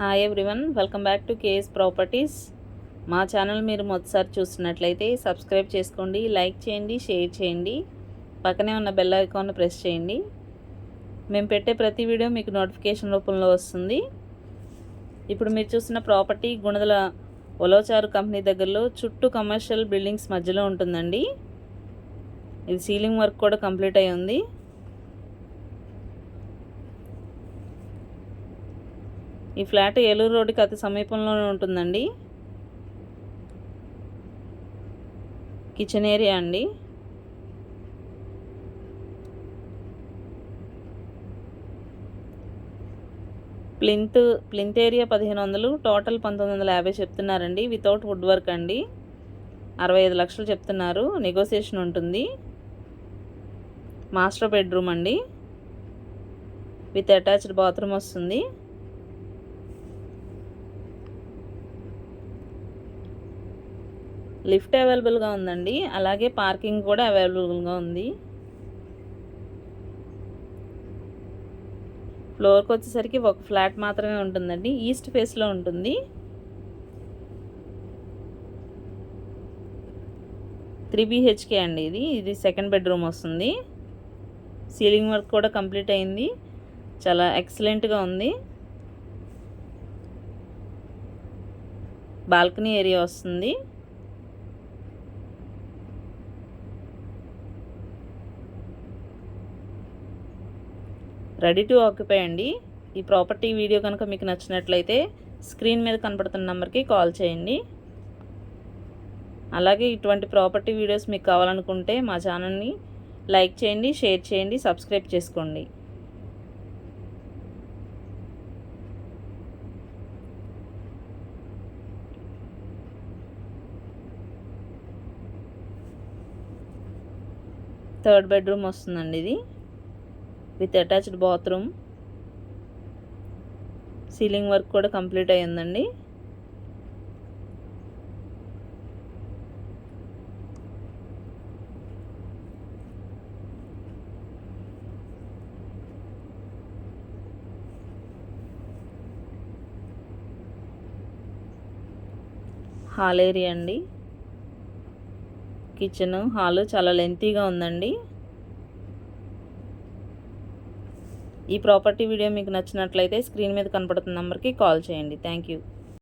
Hi everyone, welcome back to KS properties. మా channel మీరు మొదటిసారి చూస్తున్నట్లయితే సబ్స్క్రైబ్ చేసుకోండి, లైక్ చేయండి, షేర్ చేయండి, పక్కనే ఉన్న బెల్ ఐకాన్ను ప్రెస్ చేయండి. మేము పెట్టే ప్రతి వీడియో మీకు నోటిఫికేషన్ రూపంలో వస్తుంది. ఇప్పుడు మీరు చూస్తున్న ప్రాపర్టీ గుణదల ఒలోచారు కంపెనీ దగ్గరలో చుట్టూ కమర్షియల్ బిల్డింగ్స్ మధ్యలో ఉంటుందండి. ఇది సీలింగ్ వర్క్ కూడా కంప్లీట్ అయి ఉంది. ఈ ఫ్లాట్ ఏలూరు రోడ్డుకి అతి సమీపంలోనే ఉంటుందండి. కిచెన్ ఏరియా అండి. ప్లింత్ ఏరియా 1500, టోటల్ 1950 చెప్తున్నారండి. వితౌట్ వుడ్ వర్క్ అండి. 65 లక్షలు చెప్తున్నారు. నెగోసియేషన్ ఉంటుంది. మాస్టర్ బెడ్రూమ్ అండి, విత్ అటాచ్డ్ బాత్రూమ్ వస్తుంది. లిఫ్ట్ అవైలబుల్గా ఉందండి, అలాగే పార్కింగ్ కూడా అవైలబుల్గా ఉంది. ఫ్లోర్కి వచ్చేసరికి ఒక ఫ్లాట్ మాత్రమే ఉంటుందండి. ఈస్ట్ ఫేస్లో ఉంటుంది. 3 BHK అండి. ఇది సెకండ్ బెడ్రూమ్ వస్తుంది. సీలింగ్ వర్క్ కూడా కంప్లీట్ అయింది. చాలా ఎక్సలెంట్గా ఉంది. బాల్కనీ ఏరియా వస్తుంది. రెడీ టు ఆక్యుపై అండి. ఈ ప్రాపర్టీ వీడియో కనుక మీకు నచ్చినట్లయితే స్క్రీన్ మీద కనపడుతున్న నెంబర్కి కాల్ చేయండి. అలాగే ఇటువంటి ప్రాపర్టీ వీడియోస్ మీకు కావాలనుకుంటే మా ఛానల్ని లైక్ చేయండి, షేర్ చేయండి, సబ్స్క్రైబ్ చేసుకోండి. థర్డ్ బెడ్రూమ్ వస్తుందండి. ఇది with attached bathroom. Ceiling work కూడా కంప్లీట్ అయ్యిందండి. హాల్ ఏరియా అండి. కిచెన్, హాలు చాలా లెంతీగా ఉందండి. ఈ ప్రాపర్టీ వీడియో మీకు నచ్చినట్లయితే స్క్రీన్ మీద కనపడుతున్న నెంబర్కి కాల్ చేయండి. Thank you.